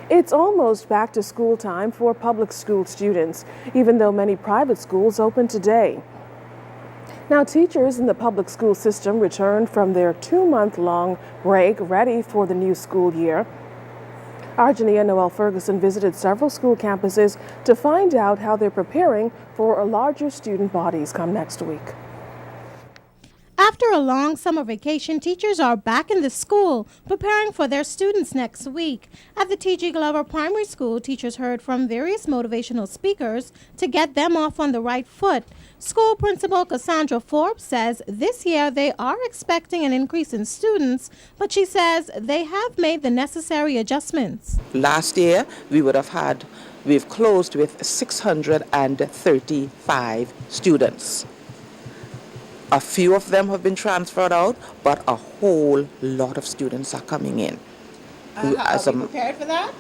It's almost back to school time for public school students, even though many private schools open today. Now, teachers in the public school system returned from their 2-month-long break ready for the new school year. Our Jania Noel Ferguson visited several school campuses to find out how they're preparing for larger student bodies come next week. After a long summer vacation, teachers are back in the school preparing for their students next week. At the T.G. Glover Primary School, teachers heard from various motivational speakers to get them off on the right foot. School Principal Cassandra Forbes says this year they are expecting an increase in students, but she says they have made the necessary adjustments. Last year, we've closed with 635 students. A few of them have been transferred out, but a whole lot of students are coming in. Are we prepared for that?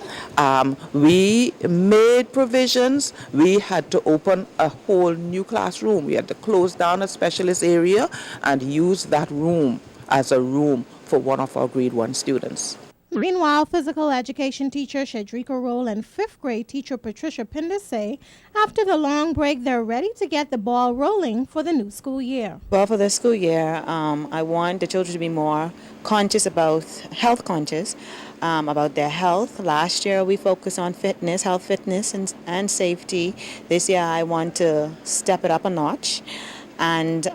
We made provisions. We had to open a whole new classroom. We had to close down a specialist area and use that room as a room for one of our grade 1 students. Meanwhile, physical education teacher Shadrika Roll and 5th grade teacher Patricia Pinder say after the long break, they're ready to get the ball rolling for the new school year. Well, for the school year, I want the children to be more conscious about health conscious, about their health. Last year, we focused on fitness, health, fitness, and safety. This year, I want to step it up a notch and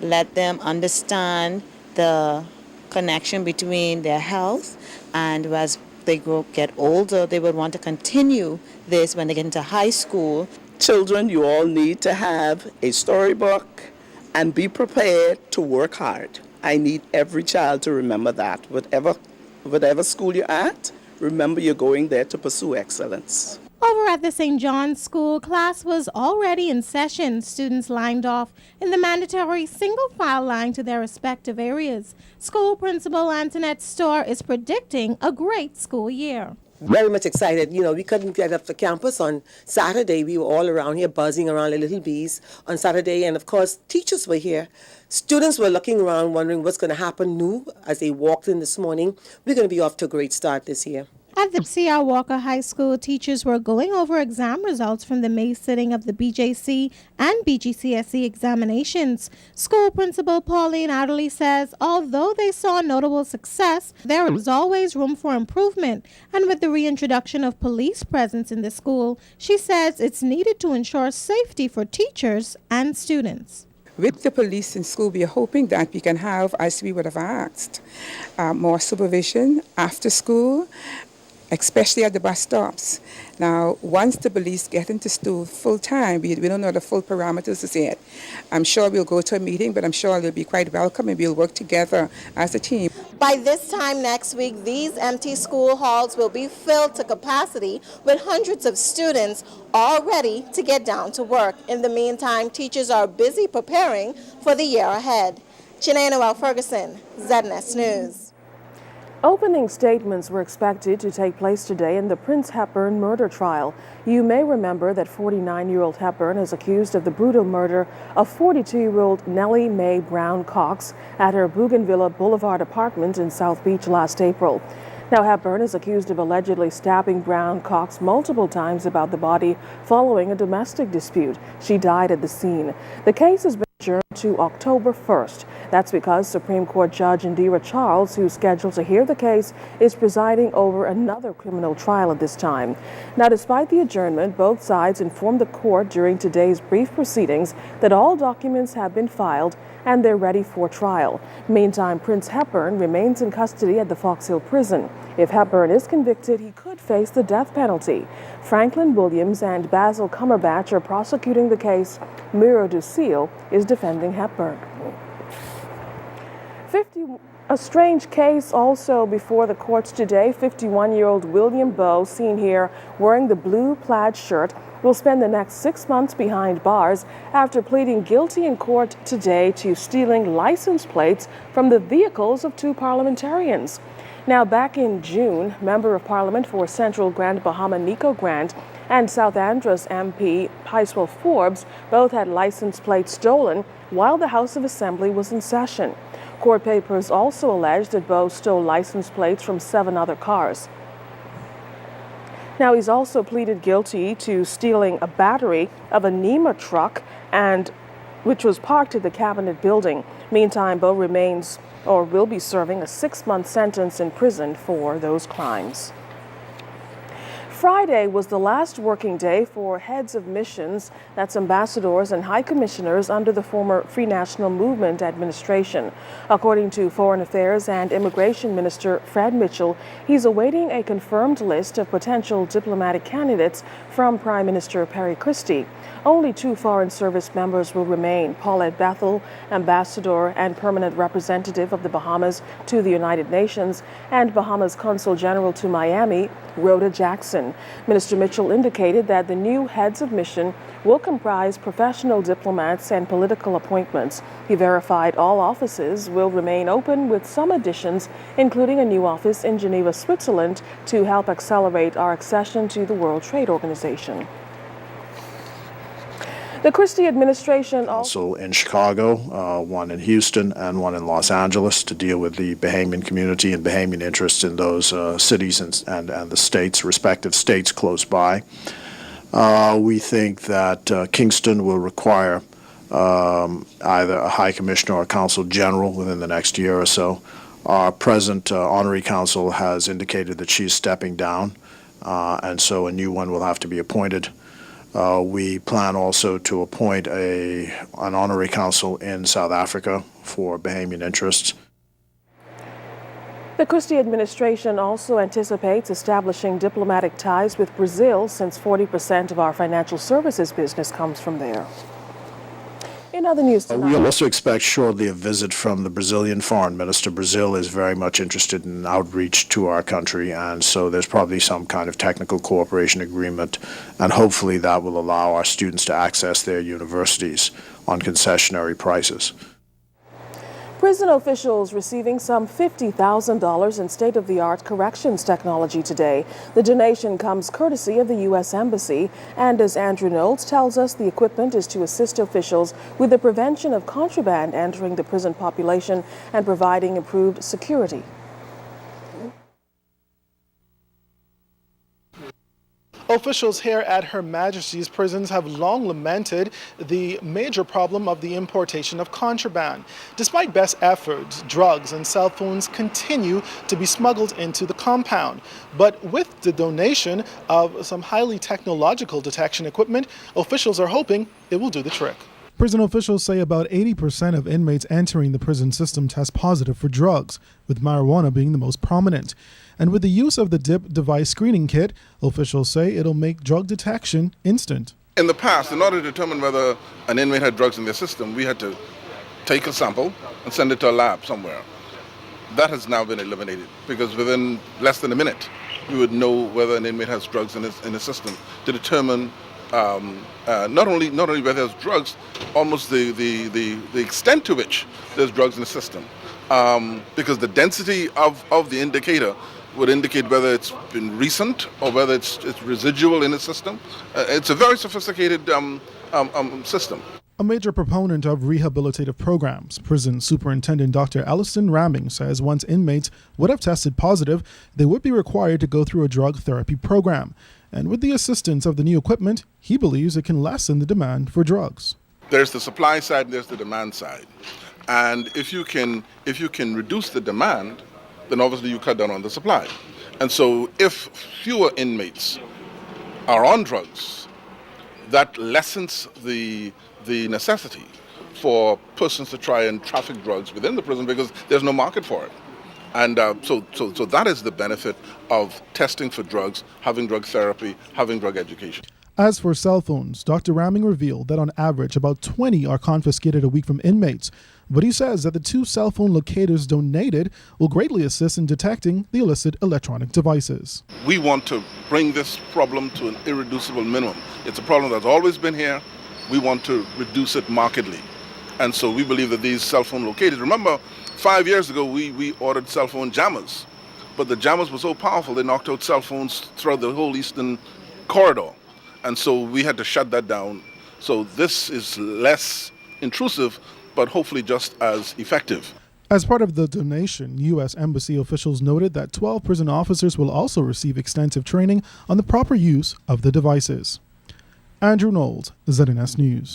let them understand the connection between their health, and as they get older, they would want to continue this when they get into high school. Children, you all need to have a storybook and be prepared to work hard. I need every child to remember that. Whatever school you're at, remember you're going there to pursue excellence. Over at the St. John's School, class was already in session. Students lined off in the mandatory single-file line to their respective areas. School Principal Antoinette Storr is predicting a great school year. Very much excited. You know, we couldn't get up to campus on Saturday. We were all around here buzzing around like little bees on Saturday. And, of course, teachers were here. Students were looking around wondering what's going to happen new as they walked in this morning. We're going to be off to a great start this year. At the C.R. Walker High School, teachers were going over exam results from the May sitting of the BJC and BGCSE examinations. School Principal Pauline Adderley says although they saw notable success, there was always room for improvement. And with the reintroduction of police presence in the school, she says it's needed to ensure safety for teachers and students. With the police in school, we are hoping that we can have, as we would have asked, more supervision after school, especially at the bus stops. Now, once the police get into school full time, we don't know the full parameters as yet. I'm sure we'll go to a meeting, but I'm sure they'll be quite welcome and we'll work together as a team. By this time next week, these empty school halls will be filled to capacity with hundreds of students all ready to get down to work. In the meantime, teachers are busy preparing for the year ahead. Janae Noel Ferguson, ZNS News. Opening statements were expected to take place today in the Prince Hepburn murder trial. You may remember that 49-year-old Hepburn is accused of the brutal murder of 42-year-old Nellie Mae Brown Cox at her Bougainvillea Boulevard apartment in South Beach last April. Now, Hepburn is accused of allegedly stabbing Brown Cox multiple times about the body following a domestic dispute. She died at the scene. The case has been adjourned to October 1st. That's because Supreme Court Judge Indira Charles, who's scheduled to hear the case, is presiding over another criminal trial at this time. Now, despite the adjournment, both sides informed the court during today's brief proceedings that all documents have been filed and they're ready for trial. Meantime, Prince Hepburn remains in custody at the Fox Hill prison. If Hepburn is convicted, he could face the death penalty. Franklin Williams and Basil Cumberbatch are prosecuting the case. Mira Ducille is defending Hepburn. A strange case also before the courts today. 51-year-old William Bowe, seen here wearing the blue plaid shirt, will spend the next 6 months behind bars after pleading guilty in court today to stealing license plates from the vehicles of 2 parliamentarians. Now, back in June, Member of Parliament for Central Grand Bahama Nico Grant and South Andros MP Heiswell Forbes both had license plates stolen while the House of Assembly was in session. Court papers also allege that Bowe stole license plates from 7 other cars. Now, he's also pleaded guilty to stealing a battery of a NEMA truck and which was parked at the Cabinet building. Meantime, Bo remains or will be serving a 6-month sentence in prison for those crimes. Friday was the last working day for heads of missions, that's ambassadors and high commissioners under the former Free National Movement administration. According to Foreign Affairs and Immigration Minister Fred Mitchell, he's awaiting a confirmed list of potential diplomatic candidates from Prime Minister Perry Christie. Only 2 Foreign Service members will remain: Paulette Bethel, ambassador and permanent representative of the Bahamas to the United Nations, and Bahamas Consul General to Miami, Rhoda Jackson. Minister Mitchell indicated that the new heads of mission will comprise professional diplomats and political appointments. He verified all offices will remain open, with some additions, including a new office in Geneva, Switzerland, to help accelerate our accession to the World Trade Organization. The Christie administration also in Chicago, one in Houston, and one in Los Angeles to deal with the Bahamian community and Bahamian interests in those cities and the states, respective states close by. We think that Kingston will require either a High Commissioner or a Consul General within the next year or so. Our present Honorary Consul has indicated that she's stepping down, and so a new one will have to be appointed. We plan also to appoint an honorary consul in South Africa for Bahamian interests. The Christie administration also anticipates establishing diplomatic ties with Brazil, since 40% of our financial services business comes from there. In other news tonight, We'll also expect shortly a visit from the Brazilian foreign minister. Brazil is very much interested in outreach to our country, and so there's probably some kind of technical cooperation agreement, and hopefully that will allow our students to access their universities on concessionary prices. prison officials receiving some $50,000 in state-of-the-art corrections technology today. The donation comes courtesy of the U.S. Embassy, and as Andrew Knowles tells us, the equipment is to assist officials with the prevention of contraband entering the prison population and providing improved security. Officials here at Her Majesty's prisons have long lamented the major problem of the importation of contraband. Despite best efforts, drugs and cell phones continue to be smuggled into the compound. But with the donation of some highly technological detection equipment, officials are hoping it will do the trick. Prison officials say about 80% of inmates entering the prison system test positive for drugs, with marijuana being the most prominent. And with the use of the DIP device screening kit, officials say it'll make drug detection instant. In the past, in order to determine whether an inmate had drugs in their system, we had to take a sample and send it to a lab somewhere. That has now been eliminated because within less than a minute, we would know whether an inmate has drugs in his system to determine not only whether there's drugs, almost the extent to which there's drugs in the system. Because the density of the indicator would indicate whether it's been recent or whether it's residual in the system. It's a very sophisticated system. A major proponent of rehabilitative programs, Prison Superintendent Dr. Alliston Ramming says once inmates would have tested positive, they would be required to go through a drug therapy program. And with the assistance of the new equipment, he believes it can lessen the demand for drugs. There's the supply side and there's the demand side. And if you can reduce the demand, then obviously you cut down on the supply. And so if fewer inmates are on drugs, that lessens the necessity for persons to try and traffic drugs within the prison because there's no market for it. And so that is the benefit of testing for drugs, having drug therapy, having drug education. As for cell phones, Dr. Ramming revealed that on average about 20 are confiscated a week from inmates. But he says that the 2 cell phone locators donated will greatly assist in detecting the illicit electronic devices. We want to bring this problem to an irreducible minimum. It's a problem that's always been here. We want to reduce it markedly. And so we believe that these cell phone locators, remember 5 years ago we ordered cell phone jammers, but the jammers were so powerful they knocked out cell phones throughout the whole eastern corridor. And so we had to shut that down. So this is less intrusive, but hopefully just as effective. As part of the donation, U.S. Embassy officials noted that 12 prison officers will also receive extensive training on the proper use of the devices. Andrew Knowles, ZNS News.